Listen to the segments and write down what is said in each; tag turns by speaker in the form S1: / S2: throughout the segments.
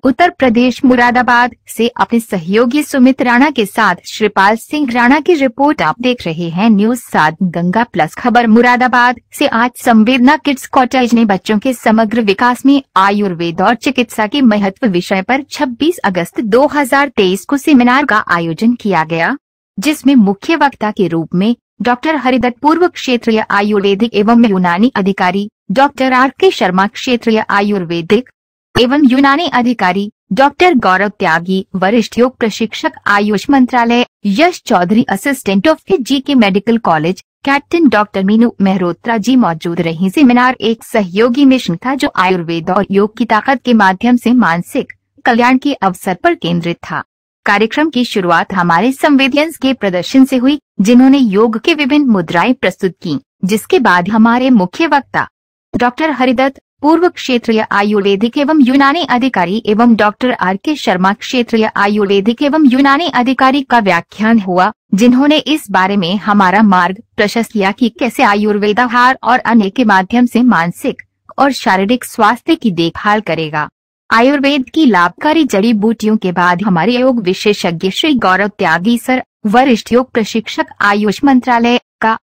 S1: उत्तर प्रदेश मुरादाबाद से अपने सहयोगी सुमित राणा के साथ श्रीपाल सिंह राणा की रिपोर्ट। आप देख रहे हैं न्यूज 7 गंगा प्लस। खबर मुरादाबाद से। आज संवेदना किड्स कॉटेज ने बच्चों के समग्र विकास में आयुर्वेद और चिकित्सा के महत्व विषय पर 26 अगस्त 2023 को सेमिनार का आयोजन किया गया, जिसमें मुख्य वक्ता के रूप में डॉक्टर हरिदत्त, पूर्व क्षेत्रीय आयुर्वेदिक एवं यूनानी अधिकारी, डॉक्टर RK शर्मा, क्षेत्रीय आयुर्वेदिक एवं यूनानी अधिकारी, डॉक्टर गौरव त्यागी, वरिष्ठ योग प्रशिक्षक, आयुष मंत्रालय, Yash Chaudhary, assistant of GK medical college, captain doctor Meenu Mehrotra ji मौजूद रही। सेमिनार एक सहयोगी मिशन था जो आयुर्वेद और योग की ताकत के माध्यम से मानसिक कल्याण के अवसर पर केंद्रित था। कार्यक्रम की शुरुआत हमारे संवेदियंस के प्रदर्शन से हुई, जिन्होंने योग के विभिन्न मुद्राएं प्रस्तुत की, जिसके बाद हमारे मुख्य वक्ता डॉक्टर हरिदत्त, पूर्व क्षेत्रीय आयुर्वेदिक एवं यूनानी अधिकारी, एवं डॉक्टर RK शर्मा, क्षेत्रीय आयुर्वेदिक एवं यूनानी अधिकारी का व्याख्यान हुआ, जिन्होंने इस बारे में हमारा मार्ग प्रशस्त किया कि कैसे आयुर्वेद आहार और अन्य के माध्यम से मानसिक और शारीरिक स्वास्थ्य की देखभाल करेगा। आयुर्वेद की लाभकारी जड़ी बूटियों के बाद हमारे योग विशेषज्ञ श्री गौरव त्यागी सर, वरिष्ठ योग प्रशिक्षक, आयुष मंत्रालय का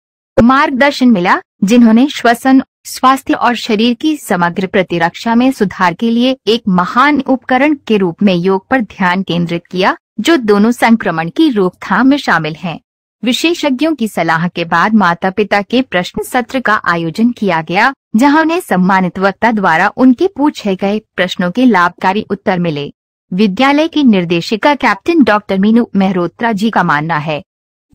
S1: मार्गदर्शन मिला, जिन्होंने श्वसन, स्वास्थ्य और शरीर की समग्र प्रतिरक्षा में सुधार के लिए एक महान उपकरण के रूप में योग पर ध्यान केंद्रित किया, जो दोनों संक्रमण की रोकथाम में शामिल है। विशेषज्ञों की सलाह के बाद माता पिता के प्रश्न सत्र का आयोजन किया गया, जहां उन्हें सम्मानित वक्ता द्वारा उनके पूछे गए प्रश्नों के लाभकारी उत्तर मिले। विद्यालय की निर्देशिका कैप्टन डॉक्टर मीनू मेहरोत्रा जी का मानना है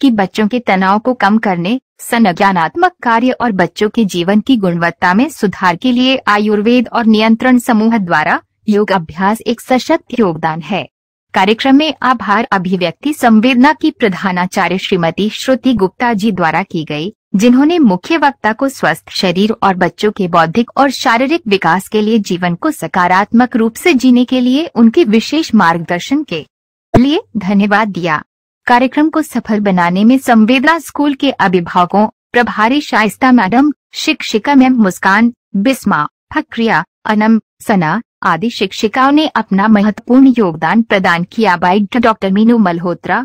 S1: कि बच्चों के तनाव को कम करने, संज्ञानात्मक कार्य और बच्चों के जीवन की गुणवत्ता में सुधार के लिए आयुर्वेद और नियंत्रण समूह द्वारा योग अभ्यास एक सशक्त योगदान है। कार्यक्रम में आभार अभिव्यक्ति संवेदना की प्रधानाचार्य श्रीमती श्रुति गुप्ता जी द्वारा की गई, जिन्होंने मुख्य वक्ता को स्वस्थ शरीर और बच्चों के बौद्धिक और शारीरिक विकास के लिए जीवन को सकारात्मक रूप से जीने के लिए उनके विशेष मार्गदर्शन के लिए धन्यवाद दिया। कार्यक्रम को सफल बनाने में संवेदना स्कूल के अभिभावकों, प्रभारी शाइस्ता मैडम, शिक्षिका मैम मुस्कान, बिस्मा, फक्रिया, अनम, सना आदि शिक्षिकाओं ने अपना महत्वपूर्ण योगदान प्रदान किया। By doctor Meenu Malhotra.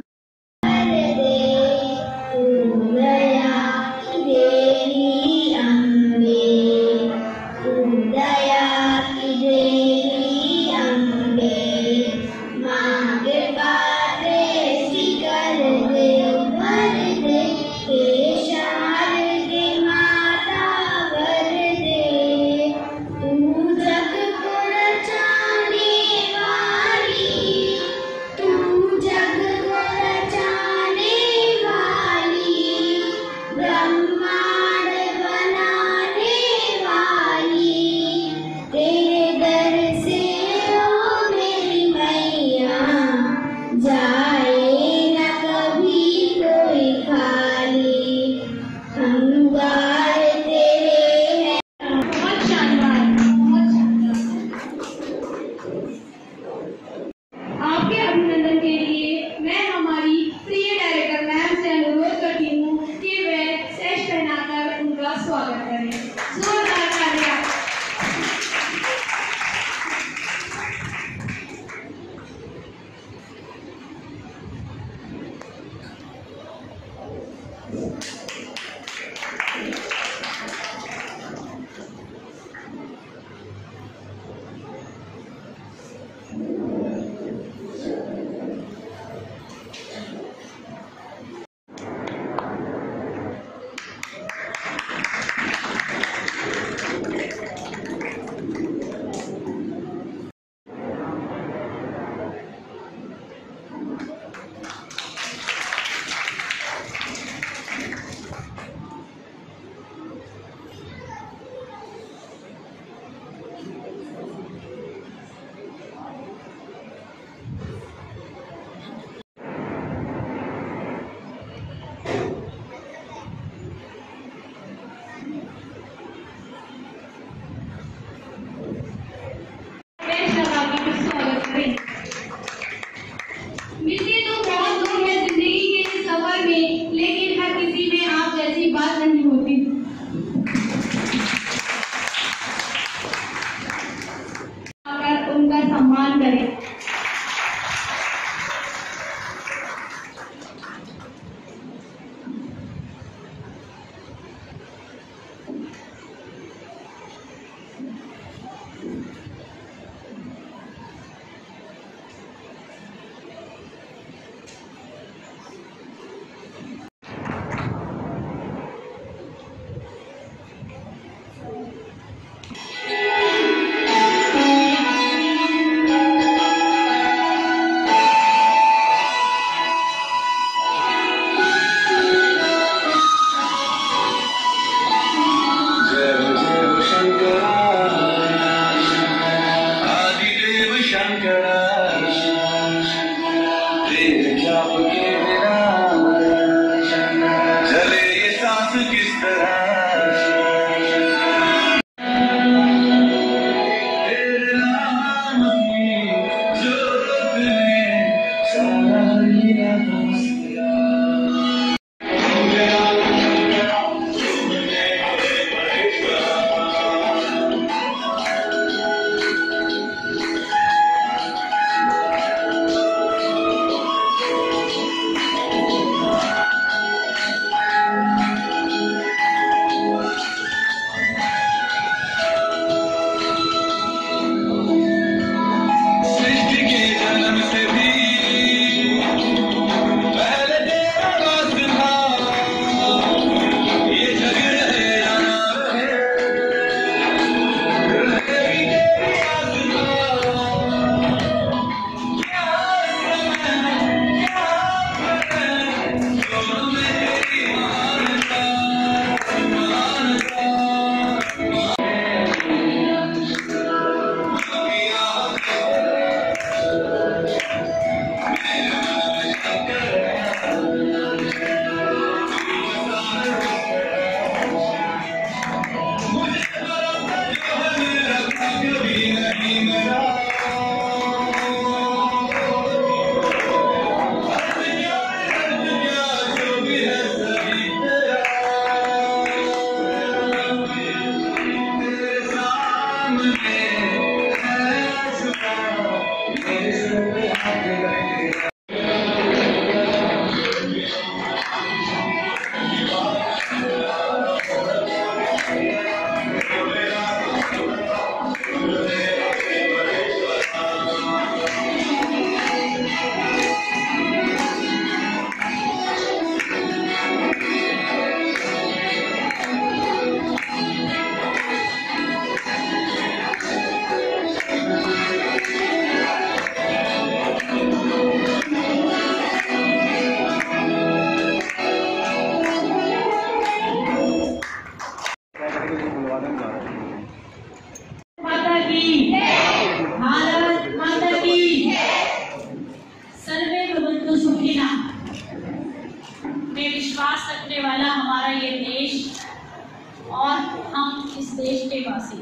S2: हम इस देश के वासी।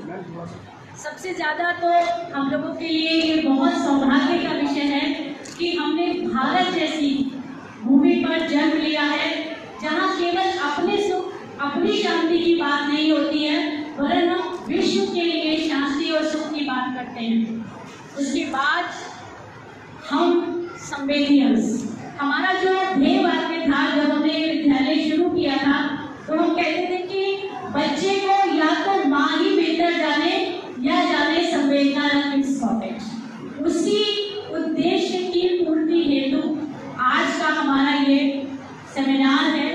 S2: सबसे ज़्यादा तो हम लोगों के लिए ये बहुत सौभाग्य का विषय है कि हमने भारत जैसी भूमि पर जन्म लिया है, जहाँ केवल अपने सुख अपनी शांति की बात नहीं होती है, वरन हम विश्व के लिए शांति और सुख की बात करते हैं। उसके बाद हम संवेदियंस, हमारा जो ध्येय वाक्य था जब हमने विद्यालय शुरू किया था, तो हम कहते थे कि बच्चे को या तो माँ ही बेहतर जाने या जाने संवेदना किड्स कॉटेज। उसी उद्देश्य की पूर्ति हेतु आज का हमारा ये सेमिनार है,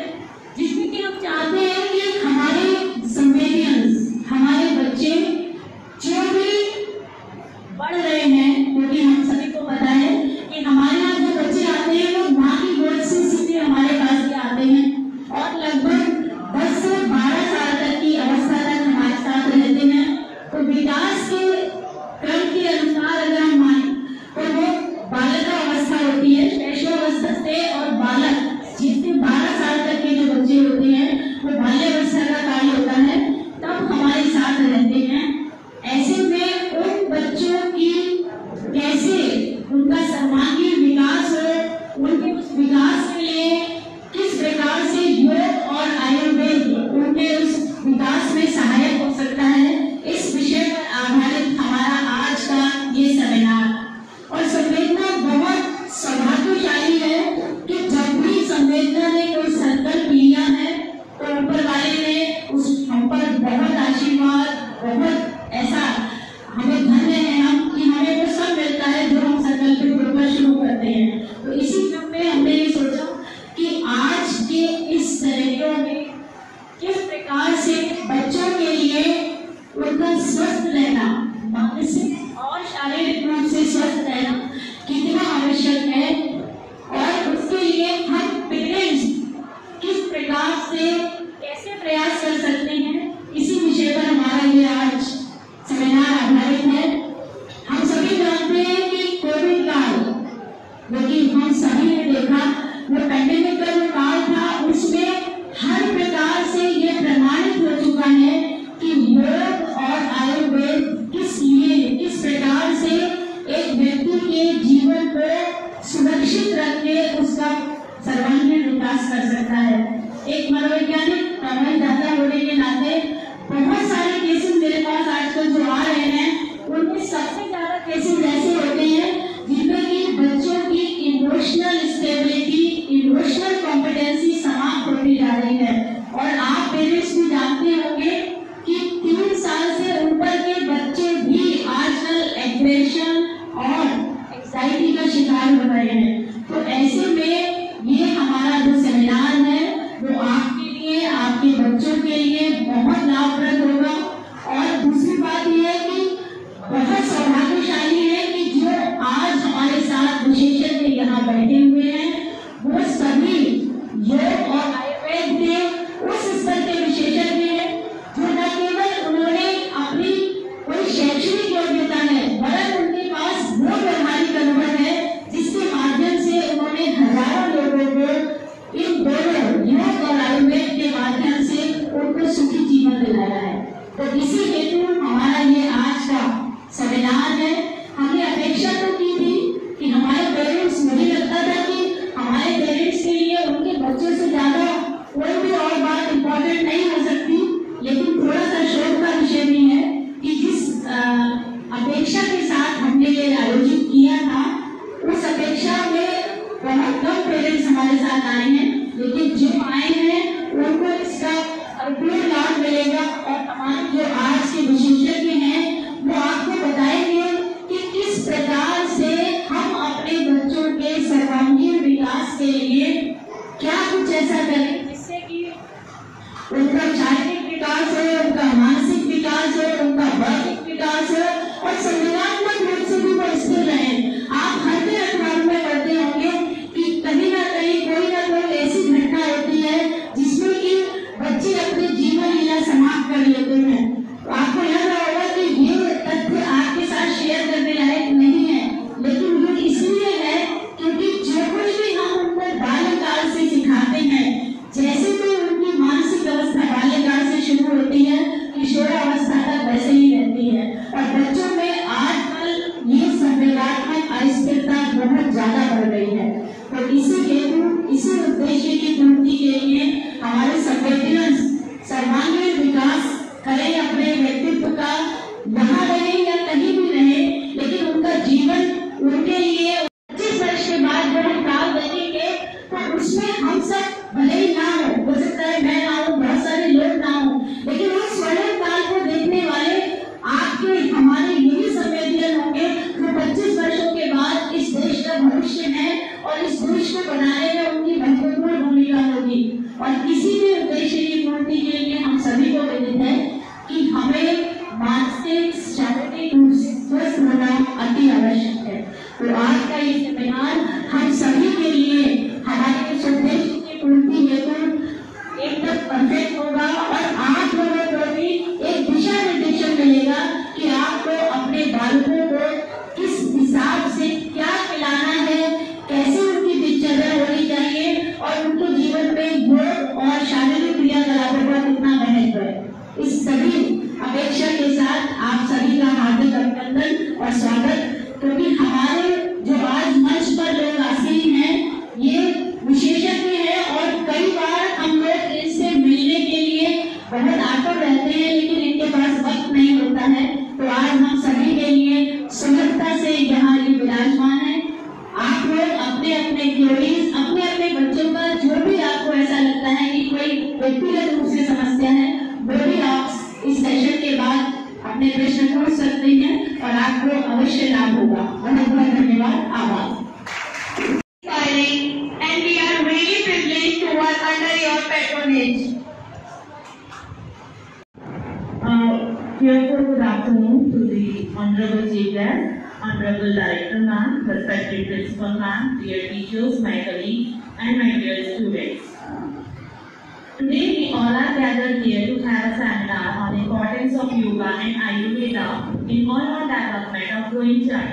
S2: जिसमें कि हम चाहते हैं कि हमारे संवेदियंस, हमारे बच्चे जो भी बढ़ रहे हैं, क्योंकि हम सभी को पता है कि हमारे यहाँ जो बच्चे आते हैं वो माँ की गोद से सीधे हमारे पास ही आते हैं और लगभग 10 से 12 साल तक की अवस्था तक हमारे साथ रहते हैं। तो विकास के क्रम के अनुसार अगर हम माने तो वो बालिका अवस्था होती है, शैशवावस्था से, और बालक जिससे 12 साल तक के जो बच्चे होते हैं वो बाल्यावस्था का कार्य होता है, तब हमारे साथ रहते हैं। ऐसे में उन बच्चों की कैसे उनका सर्वांगीण विकास हो, उनके उस विकास के लिए किस प्रकार से योग और आयुर्वेद उनके उस विकास में सहायक हो सकता है, इस विषय पर आधारित हमारा आज का ये सेमिनार। और संवेदना बहुत सौभाग्यशाली है कि जब भी संवेदना ने कोई संकल्प लिया है तो ऊपर वाले ने उस हम पर बहुत आशीर्वाद, बहुत ऐसा हमें धन्य है हम कि हमें वो सब मिलता है जो हम संकल्प के ऊपर शुरू करते हैं। तो इसी क्रम में हमने ये सोचा कि आज के इस तरीकों में किस प्रकार से बच्चों के लिए उनका स्वस्थ रहना, मानसिक और शारीरिक रूप से स्वस्थ रहना कितना आवश्यक है, और उसके लिए हम पेरेंट्स किस प्रकार से कैसे प्रयास कर सकते हैं, इसी विषय पर हमारा ये आज सेमिनार आधारित है। हम सभी जानते हैं कि कोविड काल, जो कि हम सभी ने देखा, वो पैंडेमिक का जो काल था, उसमें हर प्रकार से ये प्रमाणित हो चुका है कि योग और आयुर्वेद किस प्रकार से एक व्यक्ति के जीवन को सुरक्षित रख के उसका सर्वांगीण विकास कर सकता है। एक मनोवैज्ञानिक प्रमाणदाता होने के नाते बहुत सारे केसेस मेरे पास आजकल जो आ रहे हैं, उनमें सबसे ज्यादा केसेस ऐसे होते हैं जिनमें कि बच्चों की इमोशनल स्टेबिलिटी, इमोशनल कॉम्पिटेंसी समाप्त होती जा रही है। और आप पेरेंट्स भी जानते होंगे कि 3 साल से ऊपर के बच्चे भी आजकल एग्रेशन और एंजाइटी का शिकार हो रहे हैं। तो ऐसे में ये हमारा जो सेमिनार है वो आपके लिए, आपके बच्चों के लिए बहुत लाभप्रद होगा। और दूसरी बात यह है कि बहुत सौभाग्यशाली है कि जो आज हमारे साथ विशेषज्ञ यहाँ बैठे हुए हैं, वो सभी योग और आयुर्वेद के उस स्तर के विशेषज्ञ हैं जो न केवल उन्होंने अपनी कोई शैक्षणिक योग्यता है, वरन उनके पास वो व्यवहारिक अनुभव है जिसके माध्यम से उन्होंने हजारों लोगों को इन दोनों योग और आयुर्वेद के माध्यम से उनको सुखी जीवन दिलाया है। तो इसी हेतु हमारा ये आज का सेमिनार है। हमने अपेक्षा तो की थी कि हमारे पेरेंट्स, मुझे लगता था कि हमारे पेरेंट्स के लिए उनके बच्चों से ज्यादा कोई भी और बात इम्पोर्टेंट नहीं हो सकती, लेकिन थोड़ा सा शोक का विषय भी है कि जिस अपेक्षा के साथ हमने ये आयोजित किया था, उस अपेक्षा में बहुत कम पेरेंट्स हमारे साथ आए हैं, लेकिन जो आए हैं उनको इसका भरपूर लाभ मिलेगा। और हमारे जो आज के विशेषज्ञ हैं वो आपको बताएंगे सभी अपेक्षा के साथ आप सभी का हार्दिक अभिनंदन और स्वागत। क्योंकि हमारे जो आज मंच पर लोग आसीन हैं ये विशेषज्ञ हैं और कई बार हम लोग इनसे मिलने के लिए बहुत आतुर रहते हैं, लेकिन इनके पास वक्त नहीं होता है। तो आज हम सभी के लिए सुलभता से यहाँ ये विराजमान है। आप लोग अपने अपने क्वेरीज, अपने अपने बच्चों का जो भी आपको ऐसा लगता है कि कोई व्यक्तिगत रूप से समस्या है, वो भी आप इस सेशन के बाद अपने प्रश्न पूछ सकते हैं और आपको अवश्य लाभ होगा। बहुत बहुत धन्यवाद, आभार। And we are really privileged to work under your patronage.
S3: Good afternoon to the Honorable Chief Guest, Honorable Director Ma'am, respected Principal Ma'am, dear teachers, my colleagues, and my dear students. Today we all are gathered here to have a seminar on the importance of yoga and Ayurveda in all-round development of growing child.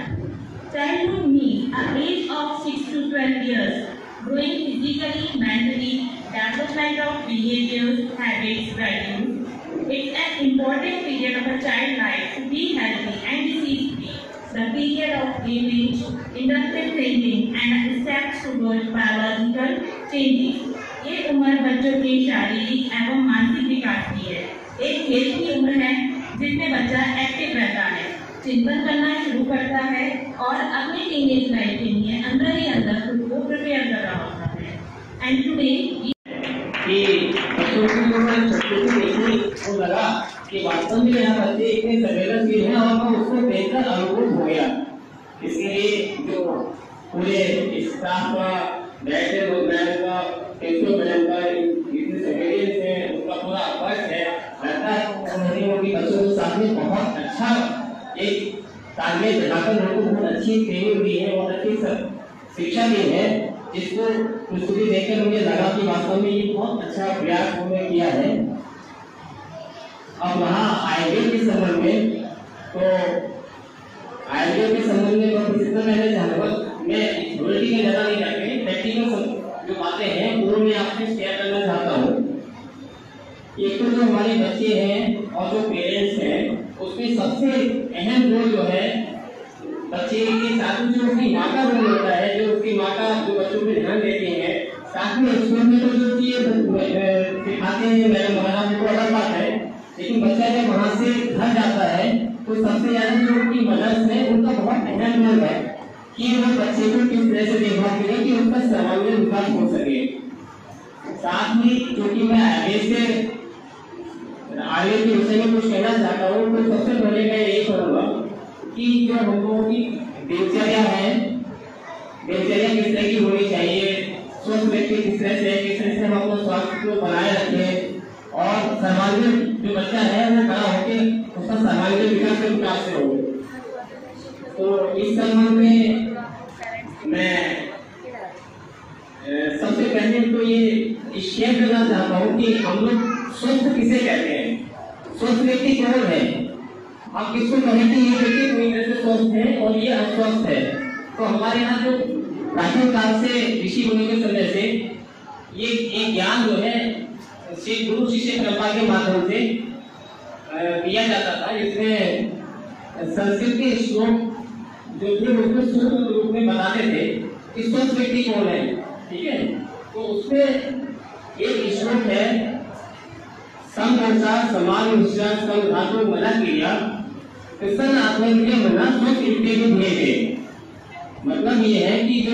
S3: Childhood means an age of 6 to 12 years, growing physically, mentally, development of behaviors, habits, values. It's an important period of a child's life to be healthy and disease-free. The period of image, inductive thinking, and steps towards biological changes. ये उम्र बच्चों के शारीरिक एवं मानसिक विकास की है। एक खेल की उम्र है जिसमें बच्चा एक्टिव रहता है, चिंतन करना शुरू करता है और अपनी टीनेज लाइफ के लिए अंदर ही अंदर खुद को प्रिपेयर कर रहा होता है। एंड टुडे
S4: बच्चों की देखने को लगा कि वास्तव में यहाँ बच्चे इतने संवेदनशील हैं और मैं उसको देखकर अनुभव हो गया। इसलिए जो पूरे स्टाफ का डायरेक्टर प्रोग्राम का प्रिंसिपल मैडम का इतने सर्वेलेंस है, उसका पूरा अभ्यास है, लगता है उन्होंने बच्चों के सामने बहुत अच्छा एक तालमेल बनाकर उनको बहुत अच्छी ट्रेनिंग दी है, बहुत अच्छी शिक्षा दी है, जिसको प्रस्तुति देखकर मुझे लगा कि वास्तव में ये बहुत अच्छा प्रयास उन्होंने किया है। अब वहाँ आयुर्वेद के संबंध में मैं थ्योरेटिकल ज़्यादा नहीं करके प्रैक्टिकल जो बातें हैं वो मैं आपसे शेयर करना चाहता हूँ। एक तो जो हमारे बच्चे हैं और जो पेरेंट्स हैं उसमें सबसे अहम रोल जो है बच्चे के साथ जो उसकी माँ का रोल होता है, जो उसकी माँ का जो बच्चों पे ध्यान देती है, साथ में स्कूल में तो जो सिखाते हैं मैडम वगैरह वो अलग बात है, लेकिन बच्चा जब वहाँ से घर जाता है तो सबसे ज्यादा जो उनकी मदद है उनका बहुत अहम रोल है कि वो बच्चे को किस तरह से देखभाल करें कि उसका सर्वांगीण विकास हो सके। साथ ही क्योंकि मैं आयुर्वेद के विषय में कुछ कहना चाहता हूँ, तो सबसे पहले मैं यही कहूँगा कि जो हम लोगों की दिनचर्या है, दिनचर्या किस तरह की होनी चाहिए, स्वस्थ व्यक्ति किस तरह से हम अपने स्वास्थ्य को बनाए रखें और सर्वांगीण जो बच्चा है वो बड़ा होकर उसका सर्वांगीण विकास के विकास से हो। तो इस संबंध में मैं सबसे पहले तो ये शेयर करना चाहता हूँ कि हम लोग स्वस्थ किसे कहते हैं, स्वस्थ व्यक्ति कौन है, आप किसको कहें कि ये व्यक्ति पूरी तरह से स्वस्थ है और ये अस्वस्थ है। तो हमारे यहाँ जो प्राचीन काल से ऋषि मुनि के समय से ये एक ज्ञान जो है गुरु शिष्य परंपरा के माध्यम से दिया जाता था, जिसमें संस्कृत के श्लोक जो थे उसमें सूत्र रूप में बताते थे कि स्वस्थ व्यक्ति कौन है। ठीक है, तो उसमें एक श्लोक है, समदर्शा समान विश्वास सम धातु मना क्रिया कृष्ण आत्मनिर्भर मना स्वस्थ युक्ति को भेजे। मतलब ये है कि जो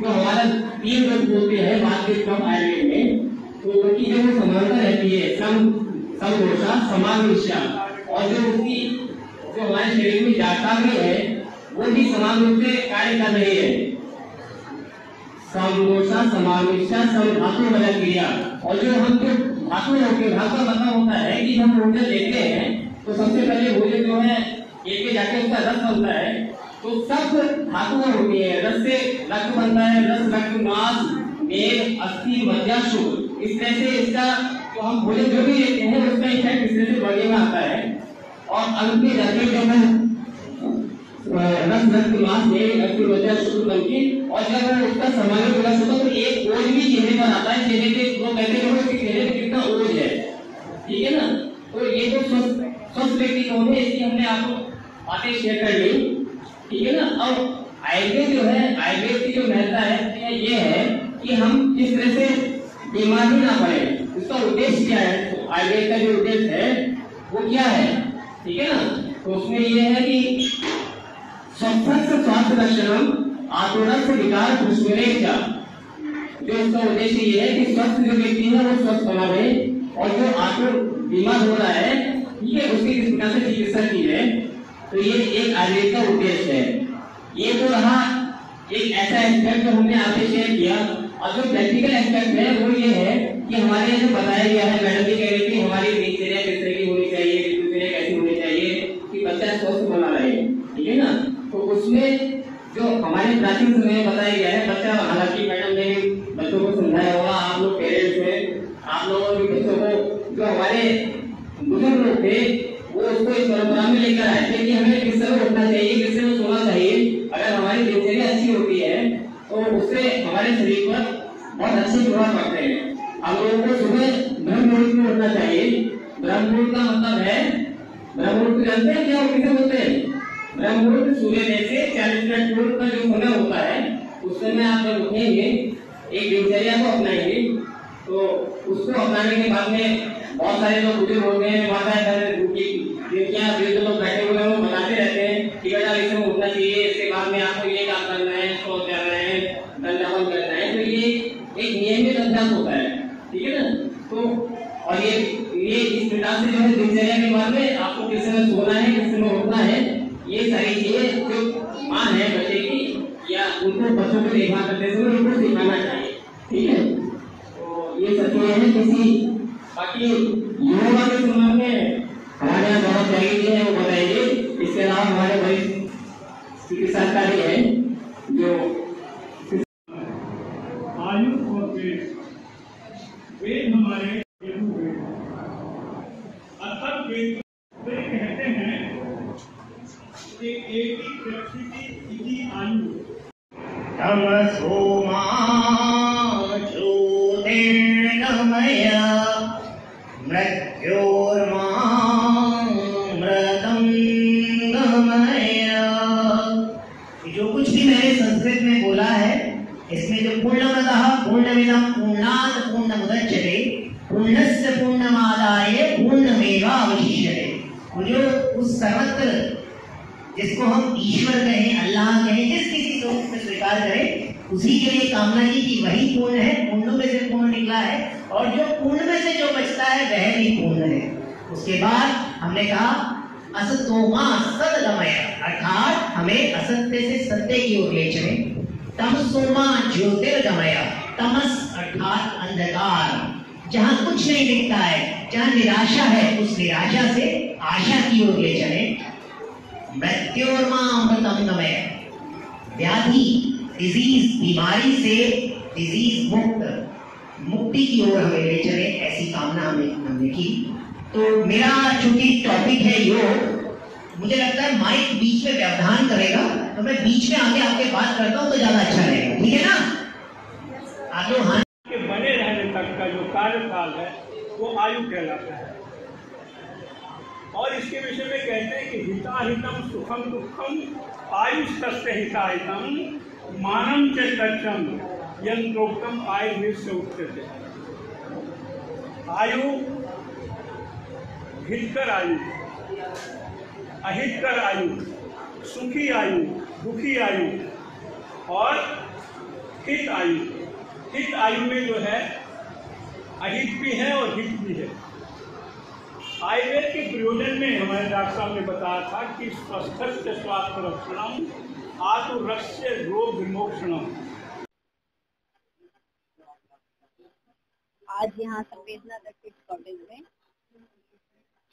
S4: हमारा तीन लोग बोलते हैं मार्केट कम आयुर्वेद में, तो उनकी जो समानता रहती है समदोषा समान विश्वास, और जो उसकी जो हमारे शरीर में जागृति है वो भी समान रूप से कार्य कर रही है। समदोषा समान विश्वास सम धातु बना क्रिया, और जो हम जो धातु होते हैं, धातु का मतलब होता है कि हम भोजन लेते हैं तो सबसे पहले भोजन जो है पेट में जाके उसका रस बनता है, तो सब धातुएं होती है, रस से रक्त बनता है, रस रक्त मांस मेद अस्थि मज्जा शुक्र, इस तरह से इसका जो हम भोजन जो भी लेते हैं उसका इफेक्ट इस तरह से बॉडी में आता है। और अंत में जाके जब रस रक्त मांस मेद अस्थि मज्जा शुक्र बनके और जब उसका समावेश विकास होता है तो एक ओज भी चेहरे पर आता है। चेहरे पे वो कहते हैं कि चेहरे पे कितना ओज है, ठीक है ना। तो ये जो स्वस्थ व्यक्ति कौन है, इसकी हमने आपको बातें शेयर कर ली, ठीक है ना। अब आयुर्वेद जो है, आयुर्वेद की जो महत्ता है ये है कि हम किस तरह से बीमार ही ना पड़े। उसका उद्देश्य क्या है, तो आयुर्वेद का जो उद्देश्य है वो क्या है, ठीक है ना। तो उसमें ये है कि स्वास्थ्य लक्षणम आतुरस्थ विकार पुष्परेक्षा, जो इसका उद्देश्य ये है कि स्वस्थ जो व्यक्ति है वो स्वस्थ बना रहे, और जो आतुर बीमार हो रहा है, ठीक है, उसकी किस प्रकार से चिकित्सा की है। तो ये एक आयुर्वेद का उद्देश्य है। ये तो रहा एक ऐसा एस्पेक्ट जो हमने आपसे शेयर किया। और जो प्रैक्टिकल एस्पेक्ट है वो ये है कि हमारे यहाँ बताया गया है, मैडम जी कह रही थी हमारी दिनचर्या किस तरह की होनी चाहिए, दिनचर्या कैसी होनी चाहिए कि बच्चा स्वस्थ बना रहे, ठीक है ना। तो उसमें जो हमारे प्राचीन समय में बताया गया है, बच्चा, हालांकि मैडम ने बच्चों को समझाया होगा, आप लोग पेरेंट्स हैं, आप लोगों के बच्चों को, जो हमारे बुजुर्ग लोग थे वो उसको इस परंपरा में लेकर आए थे कि हमें किस तरह उठना चाहिए, किस तरह सोना चाहिए। अगर हमारी दिनचर्या अच्छी होती है तो उससे हमारे शरीर पर बहुत अच्छे प्रभाव पड़ते हैं। हम लोगों को सुबह ब्रह्म मुहूर्त में उठना चाहिए। ब्रह्म मुहूर्त का मतलब है, ब्रह्म मुहूर्त जानते हैं क्या, किसे बोलते हैं? ब्रह्म मुहूर्त सूर्योदय से 40 मिनट पूर्व का जो समय होता है, उस समय आप जब उठेंगे, एक दिनचर्या को अपनाएंगे, तो उसको अपनाने के बाद में बहुत सारे लोग बुजुर्ग होते हैं, माताएं लोग बैठे हुए हैं, वो बताते रहते हैं कि बेटा इसे उठना चाहिए, इसके बाद में आपको ये काम करना है, शौच करना है, दंडावन करना है। तो ये एक नियमित अभ्यास होता है, ठीक है ना। तो और ये इस प्रकार से जो है दिनचर्या के बाद में आपको किस समय सोना है, किस समय उठना है, ये सारी चीजें जो माँ है बच्चे की या उनको बच्चों को देखभाल करते समय उनको सिखाना चाहिए, ठीक है। तो ये सब चीजें हैं किसी। बाकी योगा के संबंध में हमारे यहाँ बहुत तरीके हैं, वो बताएंगे। इसके अलावा हमारे वरिष्ठ चिकित्साधिकारी हैं जो
S5: आयुष और वेद हमारे अथर्व वेद कहते हैं कि एक ही व्यक्ति की इसी आयु
S6: तमसोमा ज्योतिर्गमय मृत्योर्मा मृतं गमय। जो कुछ भी मैंने संस्कृत में बोला है, इसमें जो पूर्णमदः पूर्णमिदं पूर्णात् पूर्णमुदच्यते पूर्णस्य पूर्णमादाय पूर्णमेवावशिष्यते, वो जो उस सर्वत्र जिसको हम ईश्वर कहें, अल्लाह कहें, जिस किसी को उसमें स्वीकार करें, उसी के लिए कामना की कि वही पूर्ण है, पूर्णों में से पूर्ण निकला है, और जो पूर्ण में से जो बचता है वह भी पूर्ण है। उसके बाद हमने कहा असतोमा सदगमय, अर्थात हमें असत्य से सत्य की ओर ले चले। तमसोमा ज्योतिर्गमय, तमस अर्थात अंधकार, जहाँ कुछ नहीं दिखता है, जहाँ निराशा है, उस निराशा से आशा की ओर ले चले। मृत्योर्मामृतं गमय, व्याधि डिजीज, बीमारी से डिजीज मुक्ति की ओर हमें ले चले, ऐसी कामना हमने की। तो मेरा चूंकि टॉपिक है योग, मुझे लगता है माइक बीच में व्यवधान करेगा, तो मैं बीच में आके आपके बात करता हूँ तो ज्यादा अच्छा रहेगा, ठीक है ना। आप लोग हाँ
S5: के बने रहने तक का जो कार्यकाल है वो आयु कहलाता है। और इसके विषय में कहते हैं कि हिताहितम सुखम दुखम आयुष्तस्य हिताहितम मानम च तच्चम यंत्रोक्तम आयुर्वेद से उच्यते। आयु, हितकर आयु, अहितकर आयु, सुखी आयु, दुखी आयु और हित आयु। हित आयु में जो है अहित भी है और हित भी है। आयुर्वेद के प्रयोजन में हमारे डॉक्टर साहब ने बताया था कि स्वस्थस्य स्वास्थ्य रक्षणम आतुरस्य रोग विमोक्षणम।
S7: आज यहाँ संवेदना किड्स कॉटेज में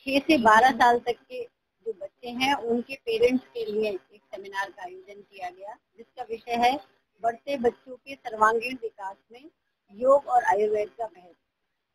S7: 6 से 12 साल तक के जो बच्चे हैं उनके पेरेंट्स के लिए एक सेमिनार का आयोजन किया गया, जिसका विषय है बढ़ते बच्चों के सर्वांगीण विकास में योग और आयुर्वेद का महत्व।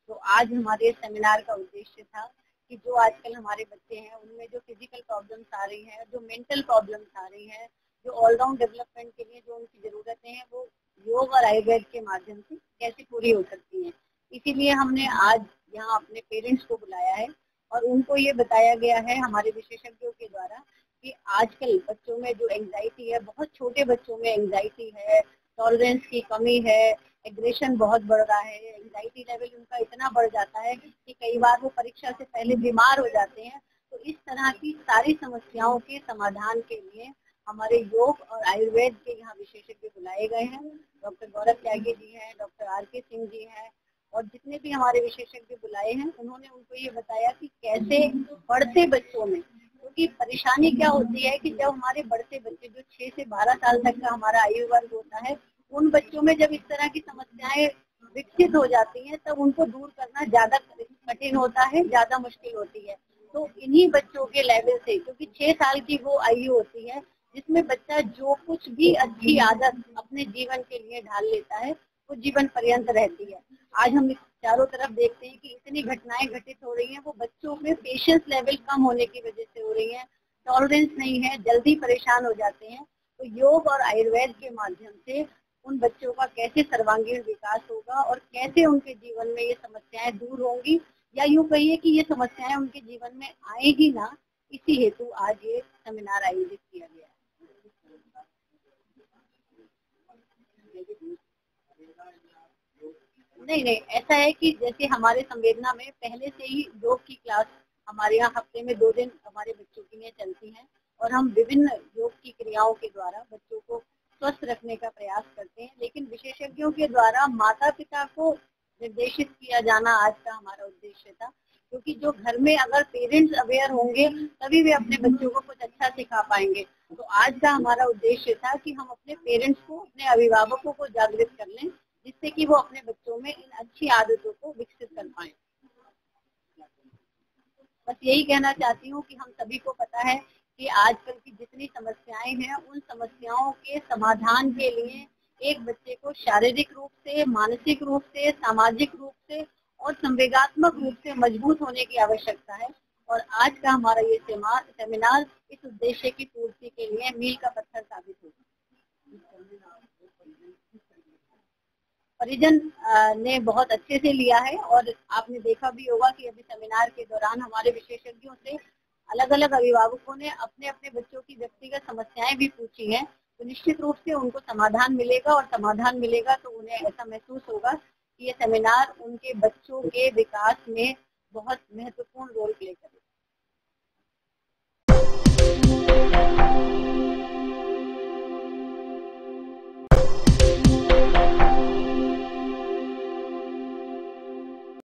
S7: तो आज हमारे सेमिनार का उद्देश्य था कि जो आजकल हमारे बच्चे हैं उनमें जो फिजिकल प्रॉब्लम्स आ रही हैं, जो मेंटल प्रॉब्लम्स आ रही हैं, जो ऑलराउंड डेवलपमेंट के लिए जो उनकी ज़रूरतें हैं, वो योग और आयुर्वेद के माध्यम से कैसे पूरी हो सकती हैं। इसीलिए हमने आज यहाँ अपने पेरेंट्स को बुलाया है और उनको ये बताया गया है हमारे विशेषज्ञों के द्वारा कि आजकल बच्चों में जो एंजाइटी है, बहुत छोटे बच्चों में एंजाइटी है, टॉलरेंस की कमी है, एग्रेशन बहुत बढ़ रहा है, एंजाइटी लेवल उनका इतना बढ़ जाता है कि कई बार वो परीक्षा से पहले बीमार हो जाते हैं। तो इस तरह की सारी समस्याओं के समाधान के लिए हमारे योग और आयुर्वेद के यहाँ विशेषज्ञ बुलाए गए हैं। डॉक्टर गौरव त्यागी जी हैं, डॉक्टर आर.के. सिंह जी हैं और जितने भी हमारे विशेषज्ञ बुलाए हैं उन्होंने उनको ये बताया कि कैसे बढ़ते बच्चों में, क्योंकि परेशानी क्या होती है कि जब हमारे बढ़ते बच्चे जो 6 से 12 साल तक का हमारा आयु वर्ग होता है, उन बच्चों में जब इस तरह की समस्याएं विकसित हो जाती हैं तब उनको दूर करना ज्यादा कठिन होता है, ज्यादा मुश्किल होती है। तो इन्हीं बच्चों के लेवल से, क्योंकि 6 साल की वो आयु होती है जिसमें बच्चा जो कुछ भी अच्छी आदत अपने जीवन के लिए ढाल लेता है वो जीवन पर्यंत रहती है। आज हम चारों तरफ देखते हैं कि इतनी घटनाएं घटित हो रही हैं, वो बच्चों में पेशेंस लेवल कम होने की वजह से हो रही है, टॉलरेंस नहीं है, जल्दी परेशान हो जाते हैं। तो योग और आयुर्वेद के माध्यम से उन बच्चों का कैसे सर्वांगीण विकास होगा और कैसे उनके जीवन में ये समस्याएं दूर होंगी, या यूँ कहिए कि ये समस्याएं उनके जीवन में आएगी ना, इसी हेतु आज ये सेमिनार आयोजित किया गया है। नहीं, ऐसा है कि जैसे हमारे संवेदना में पहले से ही योग की क्लास हमारे यहाँ हफ्ते में 2 दिन हमारे बच्चों के लिए चलती है और हम विभिन्न योग की क्रियाओं के द्वारा बच्चों को स्वस्थ रखने का प्रयास करते हैं। लेकिन विशेषज्ञों के द्वारा माता पिता को निर्देशित किया जाना आज का हमारा उद्देश्य था, क्योंकि जो घर में अगर पेरेंट्स अवेयर होंगे तभी वे अपने बच्चों को कुछ अच्छा सिखा पाएंगे। तो आज का हमारा उद्देश्य था कि हम अपने पेरेंट्स को, अपने अभिभावकों को जागृत कर लें, जिससे कि वो अपने बच्चों में इन अच्छी आदतों को विकसित कर पाए। बस यही कहना चाहती हूँ कि हम सभी को पता है कि आजकल की जितनी समस्याएं हैं उन समस्याओं के समाधान के लिए एक बच्चे को शारीरिक रूप से, मानसिक रूप से, सामाजिक रूप से और संवेगात्मक रूप से मजबूत होने की आवश्यकता है। और आज का हमारा ये सेमिनार इस उद्देश्य की पूर्ति के लिए मील का पत्थर साबित होगा। परिजन ने बहुत अच्छे से लिया है और आपने देखा भी होगा कि अभी सेमिनार के दौरान हमारे विशेषज्ञों से अलग अलग अभिभावकों ने अपने अपने बच्चों की व्यक्तिगत समस्याएं भी पूछी हैं। तो निश्चित रूप से उनको समाधान मिलेगा और समाधान मिलेगा तो उन्हें ऐसा महसूस होगा कि ये सेमिनार उनके बच्चों के विकास में बहुत महत्वपूर्ण रोल प्ले करेगा।